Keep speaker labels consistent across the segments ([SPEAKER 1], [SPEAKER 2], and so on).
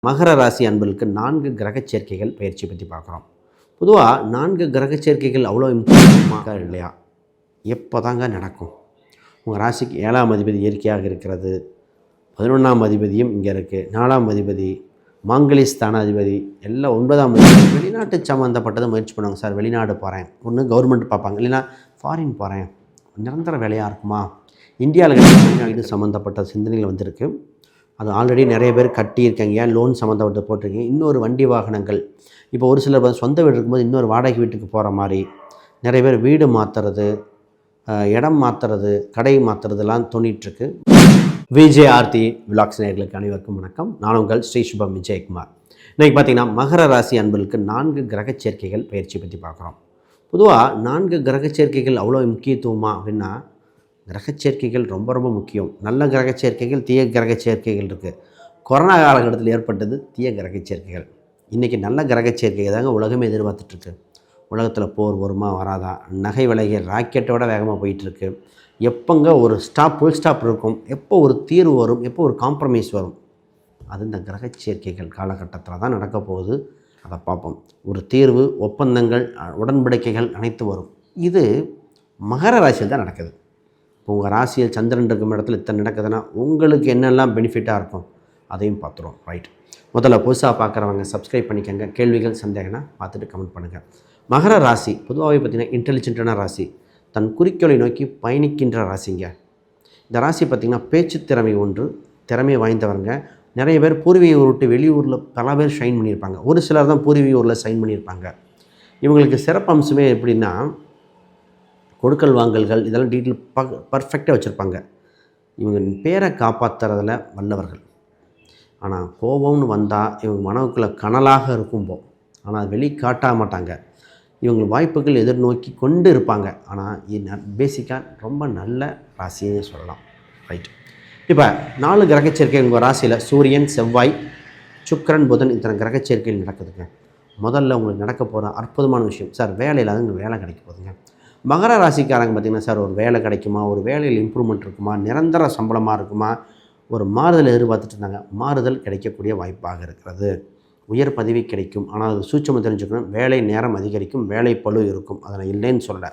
[SPEAKER 1] மகர ராசி அன்பர்களுக்கு 4 கிரக சேர்க்கைகள் பயிற்சி பற்றி பார்க்குறோம். பொதுவாக 4 கிரக சேர்க்கைகள் அவ்வளோ இம்பார்ட்டன்ட்டாக இல்லையா? எப்போ தாங்க நடக்கும்? உங்கள் ராசிக்கு 7ஆம் அதிபதி இயற்கையாக இருக்கிறது, 11ஆம் அதிபதியும் இங்கே இருக்குது, 4ஆம் அதிபதி, மாங்கலி ஸ்தானாதிபதி எல்லாம் 9ஆம் அதிபதி. வெளிநாட்டு சம்மந்தப்பட்டதை முயற்சி பண்ணுவாங்க. சார் வெளிநாடு போகிறேன், ஒன்று கவர்மெண்ட் பார்ப்பாங்க, இல்லைன்னா ஃபாரின் போகிறேன், நிரந்தர வேலையாக இருக்குமா, இந்தியாவில் இது சம்மந்தப்பட்ட சிந்தனைகள் வந்திருக்கு. அது ஆல்ரெடி நிறைய பேர் கட்டியிருக்கீங்க, லோன் சம்மந்தப்பட்டு போட்டிருக்கீங்க. இன்னொரு வண்டி வாகனங்கள், இப்போ ஒரு சிலர் சொந்த வீடு இருக்கும்போது இன்னொரு வாடகை வீட்டுக்கு போகிற மாதிரி, நிறைய பேர் வீடு மாற்றுறது, இடம் மாற்றுறது, கடை மாற்றுறதுலாம் தோணிகிட்ருக்கு. விஜய் ஆர்த்தி விலாக்ஸ் நேயர்களுக்கு அனைவருக்கும் வணக்கம். நான் உங்கள் ஸ்ரீ சுபம் விஜயகுமார். இன்றைக்கி பார்த்திங்கன்னா மகர ராசி அன்பர்களுக்கு 4 கிரக சேர்க்கைகள் பயிற்சி பற்றி பார்க்குறோம். பொதுவாக 4 கிரக சேர்க்கைகள் அவ்வளோ முக்கியத்துவமா அப்படின்னா, கிரகச்சேர்க்கைகள் ரொம்ப ரொம்ப முக்கியம். நல்ல கிரகச்சேர்க்கைகள், தீய கிரகச்சேர்க்கைகள் இருக்குது. கொரோனா காலகட்டத்தில் ஏற்பட்டது தீய கிரகச்சேர்க்கைகள். இன்றைக்கி நல்ல கிரகச்சேர்க்கை தாங்க உலகமே எதிர்பார்த்துட்ருக்கு. உலகத்தில் போர் வருமா வராதா, நகை விலைகள் ராக்கெட்டோட வேகமாக போயிட்டுருக்கு. எப்போங்க ஒரு ஃபுல் ஸ்டாப் இருக்கும், எப்போ ஒரு தீர்வு வரும், எப்போ ஒரு காம்ப்ரமைஸ் வரும், அது இந்த கிரகச்சேர்க்கைகள் காலகட்டத்தில் தான் நடக்க போகுது. அதை பார்ப்போம். ஒரு தீர்வு, ஒப்பந்தங்கள், உடன்படிக்கைகள் அனைத்து வரும். இது மகர ராசியில் தான் நடக்குது. இப்போ உங்கள் ராசியில் சந்திரன் இருக்கும் இடத்துல இத்தனை நடக்குதுன்னா உங்களுக்கு என்னெல்லாம் பெனிஃபிட்டாக இருக்கும் அதையும் பார்த்துருவோம். ரைட், முதல்ல புதுசாக பார்க்குறவங்க சப்ஸ்கிரைப் பண்ணிக்கோங்க. கேள்விகள் சந்தேகம்னா பார்த்துட்டு கமெண்ட் பண்ணுங்கள். மகர ராசி பொதுவாகவே பார்த்திங்கன்னா இன்டெலிஜென்ட்டான ராசி, தன் குறிக்கோளை நோக்கி பயணிக்கின்ற ராசிங்க. இந்த ராசி பார்த்திங்கன்னா பேச்சு திறமை ஒன்று, திறமை வாய்ந்தவங்க. நிறைய பேர் பூர்வீக ஊர் விட்டு வெளியூரில் பல பேர் ஷைன் பண்ணியிருப்பாங்க. ஒரு சிலர் தான் பூர்வீக ஊரில் ஷைன் பண்ணியிருப்பாங்க. இவங்களுக்கு சிறப்பு அம்சமே எப்படின்னா, கொடுக்கல் வாங்கல்கள் இதெல்லாம் டீட்டெயில் பர்ஃபெக்டாக வச்சுருப்பாங்க. இவங்க பேரை காப்பாற்றுறதில் வல்லவர்கள். ஆனால் கோபம்னு வந்தால் இவங்க மனவுக்குள்ளே கனலாக இருக்கும்போ, ஆனால் அது வெளிக்காட்ட மாட்டாங்க. இவங்க வாய்ப்புகள் எதிர்நோக்கி கொண்டு இருப்பாங்க. ஆனால் பேசிக்காக ரொம்ப நல்ல ராசின்னு சொல்லலாம். ரைட், இப்போ 4 கிரகச்சேர்க்கை உங்கள் ராசியில் சூரியன், செவ்வாய், சுக்கிரன், புதன் இத்தனை கிரகச்சேர்க்கைகள் நடக்குதுங்க. முதல்ல உங்களுக்கு நடக்க போகிற அற்புதமான விஷயம், சார் வேலையில் அது வேலை கிடைக்க போகுதுங்க. மகர ராசிக்காரங்க பார்த்திங்கன்னா, சார் ஒரு வேலை கிடைக்குமா, ஒரு வேலையில் இம்ப்ரூவ்மெண்ட் இருக்குமா, நிரந்தர சம்பளமாக இருக்குமா, ஒரு மாறுதல் எதிர்பார்த்துட்டு இருந்தாங்க, மாறுதல் கிடைக்கக்கூடிய வாய்ப்பாக இருக்கிறது. உயர் பதவி கிடைக்கும். ஆனால் அது சூட்சமாக தெரிஞ்சுக்கணும். வேலை நேரம் அதிகரிக்கும், வேலை பளு இருக்கும், அதை நான் இல்லைன்னு சொல்லலை.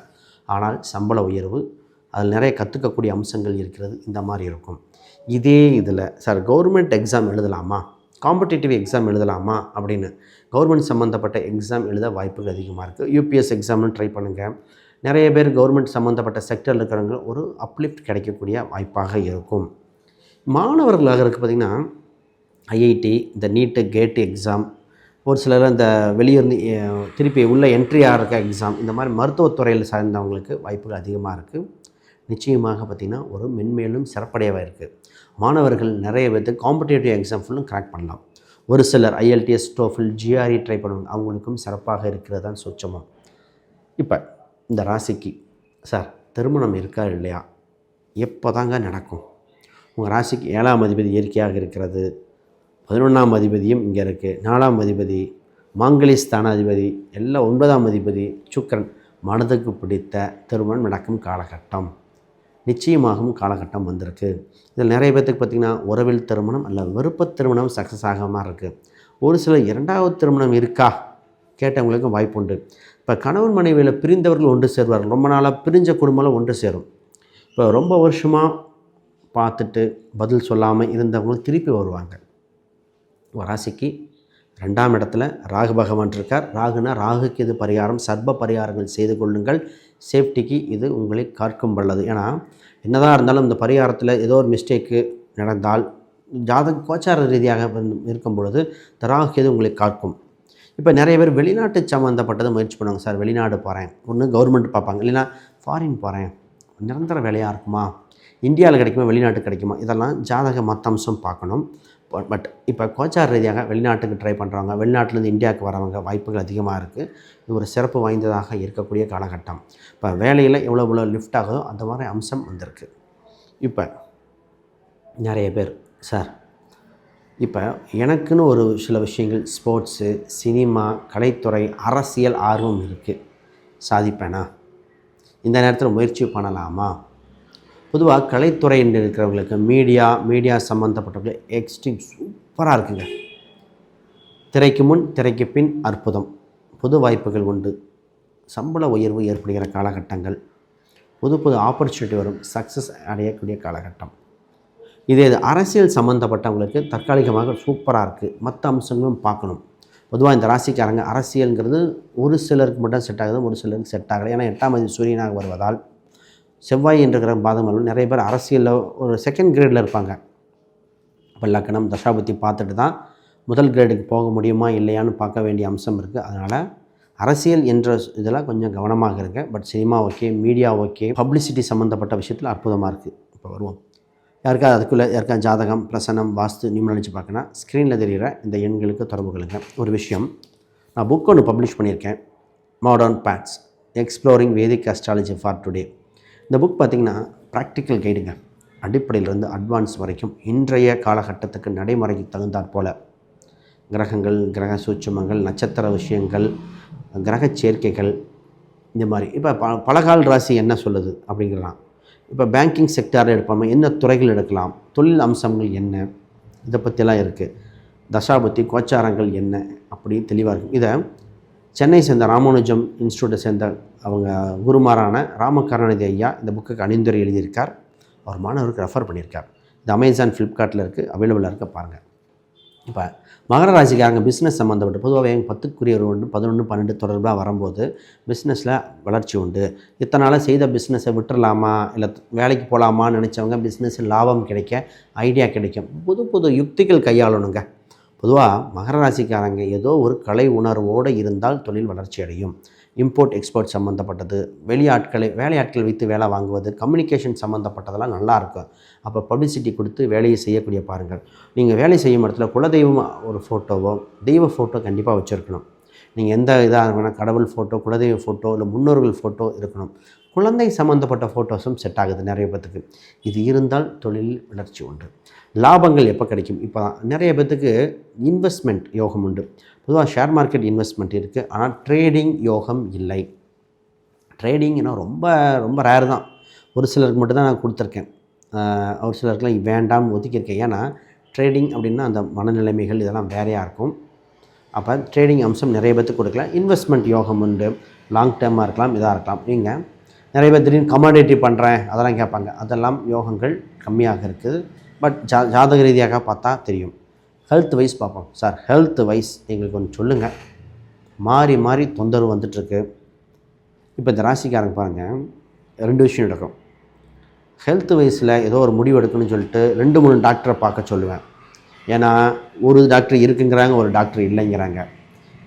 [SPEAKER 1] ஆனால் சம்பள உயர்வு, அதில் நிறைய கற்றுக்கக்கூடிய அம்சங்கள் இருக்கிறது. இந்த மாதிரி இருக்கும். இதே இதில் சார் கவர்மெண்ட் எக்ஸாம் எழுதலாமா, காம்படிட்டிவ் எக்ஸாம் எழுதலாமா அப்படின்னு கவர்மெண்ட் சம்மந்தப்பட்ட எக்ஸாம் எழுத வாய்ப்புகள் அதிகமாக இருக்குது. யூபிஎஸ் எக்ஸாம்னு ட்ரை பண்ணுங்கள். நிறைய பேர் கவர்மெண்ட் சம்மந்தப்பட்ட செக்டரில் இருக்கிறவங்க ஒரு அப்லிஃப்ட் கிடைக்கக்கூடிய வாய்ப்பாக இருக்கும். மாணவர்களாக இருக்குது பார்த்திங்கன்னா, ஐஐடி, இந்த நீட்டு, கேட்டு எக்ஸாம், ஒரு சிலர் இந்த வெளியிருந்து திருப்பி உள்ள என்ட்ரி ஆகிற எக்ஸாம், இந்த மாதிரி மருத்துவத்துறையில் சார்ந்தவங்களுக்கு வாய்ப்புகள் அதிகமாக இருக்குது. நிச்சயமாக பார்த்திங்கன்னா ஒரு மென்மேலும் சிறப்படையவாக இருக்குது. மாணவர்கள் நிறைய பேருக்கு காம்படிட்டிவ் எக்ஸாம் ஃபுல்லும் கிராக் பண்ணலாம். ஒரு சிலர் ஐஎல்டிஎஸ், டோஃபில், ஜிஆர்இ ட்ரை பண்ணுவாங்க. அவங்களுக்கும் சிறப்பாக இருக்கிறது தான் சொச்சமம். இப்போ இந்த ராசிக்கு சார் திருமணம் இருக்கா இல்லையா, எப்போ தாங்க நடக்கும்? உங்கள் ராசிக்கு 7ஆம் அதிபதி இயற்கையாக இருக்கிறது, 11ஆம் அதிபதியும் இங்கே இருக்குது, 4ஆம் அதிபதி, மாங்கலி ஸ்தானாதிபதி எல்லாம் 9ஆம் அதிபதி, சுக்கிரன். மனதுக்கு பிடித்த திருமணம் நடக்கும் காலகட்டம், நிச்சயமாகவும் காலகட்டம் வந்திருக்கு. இதில் நிறைய பேர்த்துக்கு பார்த்திங்கன்னா உறவில் திருமணம் அல்ல விருப்ப திருமணம் சக்ஸஸ் ஆகாமல் இருக்குது. ஒரு சில 2வது திருமணம் இருக்கா கேட்டவங்களுக்கும் வாய்ப்பு உண்டு. இப்போ கணவன் மனைவியில் பிரிந்தவர்கள் ஒன்று சேருவார்கள். ரொம்ப நாளாக பிரிஞ்ச குடும்பம் ஒன்று சேரும். இப்போ ரொம்ப வருஷமாக பார்த்துட்டு பதில் சொல்லாமல் இருந்தவங்களும் திருப்பி வருவாங்க. ராசிக்கு 2ஆம் இடத்துல ராகு பகவான் இருக்கார். ராகுனா ராகுக்கு இது பரிகாரம், சர்ப்ப பரிகாரங்கள் செய்து கொள்ளுங்கள். சேஃப்டிக்கு இது உங்களை காக்கும் வல்லது. ஏன்னா என்னதான் இருந்தாலும் இந்த பரிகாரத்தில் ஏதோ ஒரு மிஸ்டேக்கு நடந்தால், ஜாதக கோச்சார ரீதியாக இருக்கும் பொழுது இந்த ராகு இது உங்களை காக்கும். இப்போ நிறைய பேர் வெளிநாட்டு சம்மந்தப்பட்டதை முயற்சி பண்ணுவாங்க. சார் வெளிநாடு போகிறேன், ஒன்று கவர்மெண்ட் பார்ப்பாங்க, இல்லைன்னா ஃபாரின் போகிறேன், நிரந்தர வேலையாக இருக்குமா, இந்தியாவில் கிடைக்குமா, வெளிநாட்டு கிடைக்குமா, இதெல்லாம் ஜாதக மற்ற அம்சம் பார்க்கணும். பட் இப்போ கோச்சார ரீதியாக வெளிநாட்டுக்கு ட்ரை பண்ணுறவங்க, வெளிநாட்டிலேருந்து இந்தியாவுக்கு வரவங்க வாய்ப்புகள் அதிகமாக இருக்குது. இது ஒரு சிறப்பு வாய்ந்ததாக இருக்கக்கூடிய காலகட்டம். இப்போ வேலையில் எவ்வளோ லிஃப்ட் ஆகுதோ அந்த மாதிரி அம்சம் வந்திருக்கு. இப்போ நிறைய பேர் சார் இப்போ எனக்குன்னு ஒரு சில விஷயங்கள் ஸ்போர்ட்ஸு, சினிமா, கலைத்துறை, அரசியல் ஆர்வம் இருக்குது, சாதிப்பேனா, இந்த நேரத்தில் முயற்சி பண்ணலாமா? பொதுவாக கலைத்துறை என்று இருக்கிறவங்களுக்கு மீடியா சம்மந்தப்பட்டவங்களுக்கு எக்ஸ்ட்ரீம் சூப்பராக இருக்குங்க. திரைக்கு முன் திரைக்கு பின் அற்புதம். புது வாய்ப்புகள் உண்டு. சம்பள உயர்வு ஏற்படுகிற காலகட்டங்கள். புது புது ஆப்பர்ச்சுனிட்டி வரும். சக்ஸஸ் அடையக்கூடிய காலகட்டம். இது அரசியல் சம்மந்தப்பட்டவங்களுக்கு தற்காலிகமாக சூப்பராக இருக்குது. மற்ற அம்சங்களும் பார்க்கணும். பொதுவாக இந்த ராசிக்காரங்க அரசியல்ங்கிறது ஒரு சிலருக்கு மட்டும் செட் ஆகுது, ஒரு சிலருக்கு செட் ஆகலை. ஏன்னா 8ஆம் அதிபதி சூரியனாக வருவதால் செவ்வாய் என்ற கிரகம் பாதகம் வரும். நிறைய பேர் அரசியலில் ஒரு செகண்ட் கிரேடில் இருப்பாங்க. இப்போ லக்னம் தசாபுத்தி பார்த்துட்டு தான் முதல் கிரேடுக்கு போக முடியுமா இல்லையான்னு பார்க்க வேண்டிய அம்சம் இருக்குது. அதனால் அரசியல் என்ற இதெல்லாம் கொஞ்சம் கவனமாக இருங்க. But cinema okay, media okay, publicity சம்மந்தப்பட்ட விஷயத்தில் அற்புதமாக இருக்குது. இப்போ வருவோம். யாருக்காவது ஜாதகம், பிரசனம், வாஸ்து நிமிடம் பார்க்கணும்னா ஸ்க்ரீனில் தெரிகிற இந்த எண்களுக்கு தொடர்பு கொள்ளுங்கள். ஒரு விஷயம், நான் புக் ஒன்று பப்ளிஷ் பண்ணியிருக்கேன். Modern paths exploring Vedic astrology for today. இந்த புக் பார்த்திங்கன்னா ப்ராக்டிக்கல் கைடுங்க. அடிப்படையிலிருந்து அட்வான்ஸ் வரைக்கும் இன்றைய காலகட்டத்துக்கு நடைமுறைக்கு தகுந்தாற் போல் கிரகங்கள், கிரக சூட்சுமங்கள், நட்சத்திர விஷயங்கள், கிரக சேர்க்கைகள், இந்த மாதிரி இப்போ பலகால் ராசி என்ன சொல்லுது அப்படிங்கிறலாம். இப்போ பேங்கிங் செக்டாரில் எடுப்போம், என்ன துறைகள் எடுக்கலாம், தொழில் அம்சங்கள் என்ன, இதை பற்றியெல்லாம் இருக்குது. தசாபுத்தி கோச்சாரங்கள் என்ன அப்படி தெளிவாக இருக்கும். இதை சென்னை சேர்ந்த ராமானுஜம் இன்ஸ்டியூட்டை சேர்ந்த அவங்க குருமாரான ராமகருணாநிதி ஐயா இந்த புக்குக்கு அணிந்துரை எழுதியிருக்கார். அவர் மாணவருக்கு ரெஃபர் பண்ணியிருக்கார். இது அமேசான், ஃப்ளிப்கார்ட்டில் இருக்குது, அவைலபிளாக இருக்க பாருங்கள். இப்போ மகர ராசிக்காரங்க பிஸ்னஸ் சம்மந்தப்பட்ட பொதுவாகவே 10க்குரியவர் உண்டு, 11, 12 தொடர்பாக வரும்போது பிஸ்னஸில் வளர்ச்சி உண்டு. இத்தனை நாளாக செய்த பிஸ்னஸை விட்டுறலாமா இல்லை வேலைக்கு போகலாமான்னு நினச்சவங்க பிஸ்னஸில் லாபம் கிடைக்க ஐடியா கிடைக்கும். புது புது யுக்திகள் கையாளணுங்க. பொதுவாக மகர ராசிக்காரங்க ஏதோ ஒரு கலை உணர்வோடு இருந்தால் தொழில் வளர்ச்சி அடையும். இம்போர்ட் எக்ஸ்போர்ட் சம்மந்தப்பட்டது, வேலையாட்கள் வைத்து வேலை வாங்குவது, கம்யூனிகேஷன் சம்மந்தப்பட்டதெல்லாம் நல்லாயிருக்கும். அப்போ பப்ளிசிட்டி கொடுத்து வேலையை செய்யக்கூடிய பாருங்கள். நீங்கள் வேலை செய்யும் இடத்துல குலதெய்வம் ஒரு ஃபோட்டோவோ தெய்வ ஃபோட்டோ கண்டிப்பாக வச்சுருக்கணும். நீங்கள் எந்த இதாக இருக்கணும், கடவுள் ஃபோட்டோ, குலதெய்வ ஃபோட்டோ, இல்லை முன்னோர்கள் ஃபோட்டோ இருக்கணும். குழந்தை சம்மந்தப்பட்ட ஃபோட்டோஸும் செட் ஆகுது நிறைய பேத்துக்கு. இது இருந்தால் தொழில் வளர்ச்சி உண்டு. லாபங்கள் எப்போ கிடைக்கும்? இப்போ நிறைய பேத்துக்கு இன்வெஸ்ட்மெண்ட் யோகம் உண்டு. பொதுவாக ஷேர் மார்க்கெட் இன்வெஸ்ட்மெண்ட் இருக்குது, ஆனால் ட்ரேடிங் யோகம் இல்லை. ட்ரேடிங்னா ரொம்ப ரொம்ப ரேர் தான். ஒரு சிலருக்கு மட்டும்தான் நான் கொடுத்துருக்கேன். ஒரு சிலருக்குலாம் வேண்டாம்னு ஒதுக்கியிருக்கேன். ஏன்னா ட்ரேடிங் அப்படின்னா அந்த மனநிலைமைகள் இதெல்லாம் வேறையாக இருக்கும். அப்போ ட்ரேடிங் அம்சம் நிறைய பேத்துக்கு கொடுக்கல. இன்வெஸ்ட்மெண்ட் யோகம் உண்டு. லாங் டேர்மாக இருக்கலாம், இதாக இருக்கலாம். நீங்கள் நிறைய பேர் திடீர்னு கமாடிட்டி பண்ணுறேன் அதெல்லாம் கேட்பாங்க. அதெல்லாம் யோகங்கள் கம்மியாக இருக்குது. பட் ஜாதக ரீதியாக பார்த்தா தெரியும். ஹெல்த் வைஸ் பார்ப்போம். சார் ஹெல்த் வைஸ் எங்களுக்கு ஒன்று சொல்லுங்கள், மாறி மாறி தொந்தரவு வந்துட்டுருக்கு. இப்போ இந்த ராசிக்காரங்க பாருங்கள், 2 விஷயம் நடக்கும். ஹெல்த் வைஸில் ஏதோ ஒரு முடிவு எடுக்கணும்னு சொல்லிட்டு 2, 3 டாக்டரை பார்க்க சொல்லுவேன். ஏன்னா ஒரு டாக்டர் இருக்குங்கிறாங்க, ஒரு டாக்டர் இல்லைங்கிறாங்க.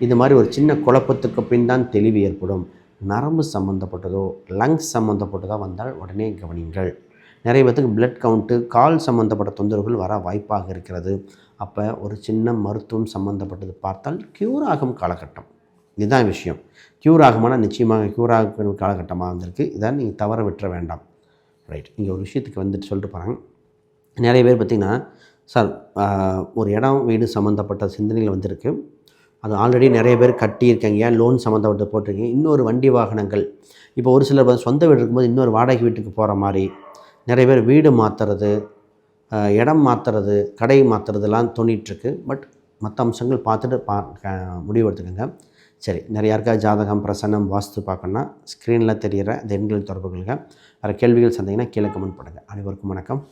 [SPEAKER 1] இது மாதிரி ஒரு சின்ன குழப்பத்துக்கு பின் தான் தெளிவு ஏற்படும். நரம்பு சம்மந்தப்பட்டதோ லங்ஸ் சம்மந்தப்பட்டதோ வந்தால் உடனே கவனிங்கள். நிறைய பேத்துக்கு பிளட் கவுண்ட்டு, கால் சம்மந்தப்பட்ட தொந்தரவுகள் வர வாய்ப்பாக இருக்கிறது. அப்போ ஒரு சின்ன மருத்துவம் சம்மந்தப்பட்டது பார்த்தால் க்யூர் ஆகும் காலகட்டம். இதுதான் விஷயம். க்யூர் ஆகுமானா நிச்சயமாக க்யூர் ஆகும் காலகட்டமாக வந்திருக்கு. இதை நீங்கள் தவற விட்டுற வேண்டாம். ரைட், இங்கே ஒரு விஷயத்துக்கு வந்துட்டு சொல்லிட்டு போகிறாங்க. நிறைய பேர் பார்த்திங்கன்னா, சார் ஒரு இடம் வீடு சம்மந்தப்பட்ட சிந்தனைகள் வந்திருக்கு. அது ஆல்ரெடி நிறைய பேர் கட்டியிருக்கீங்க, லோன் சம்மந்தப்பட்ட போட்டிருக்கீங்க. இன்னொரு வண்டி வாகனங்கள், இப்போ ஒரு சிலர் சொந்த வீடு இருக்கும்போது இன்னொரு வாடகை வீட்டுக்கு போகிற மாதிரி, நிறைய பேர் வீடு மாற்றுறது, இடம் மாற்றுறது, கடை மாற்றுறதுலாம் தோணிகிட்ருக்கு. பட் மற்ற அம்சங்கள் பார்த்துட்டு முடிவு எடுத்துக்கோங்க. சரி, யாருக்காவது ஜாதகம், பிரசன்னம், வாஸ்து பார்க்கணுன்னா ஸ்க்ரீனில் தெரிகிற இந்த எண்கள் தொடர்புகளுங்க. வேறு கேள்விகள் சந்தேகம்னா கீழே கமெண்ட் பண்ணுங்கள். அனைவருக்கும் வணக்கம்.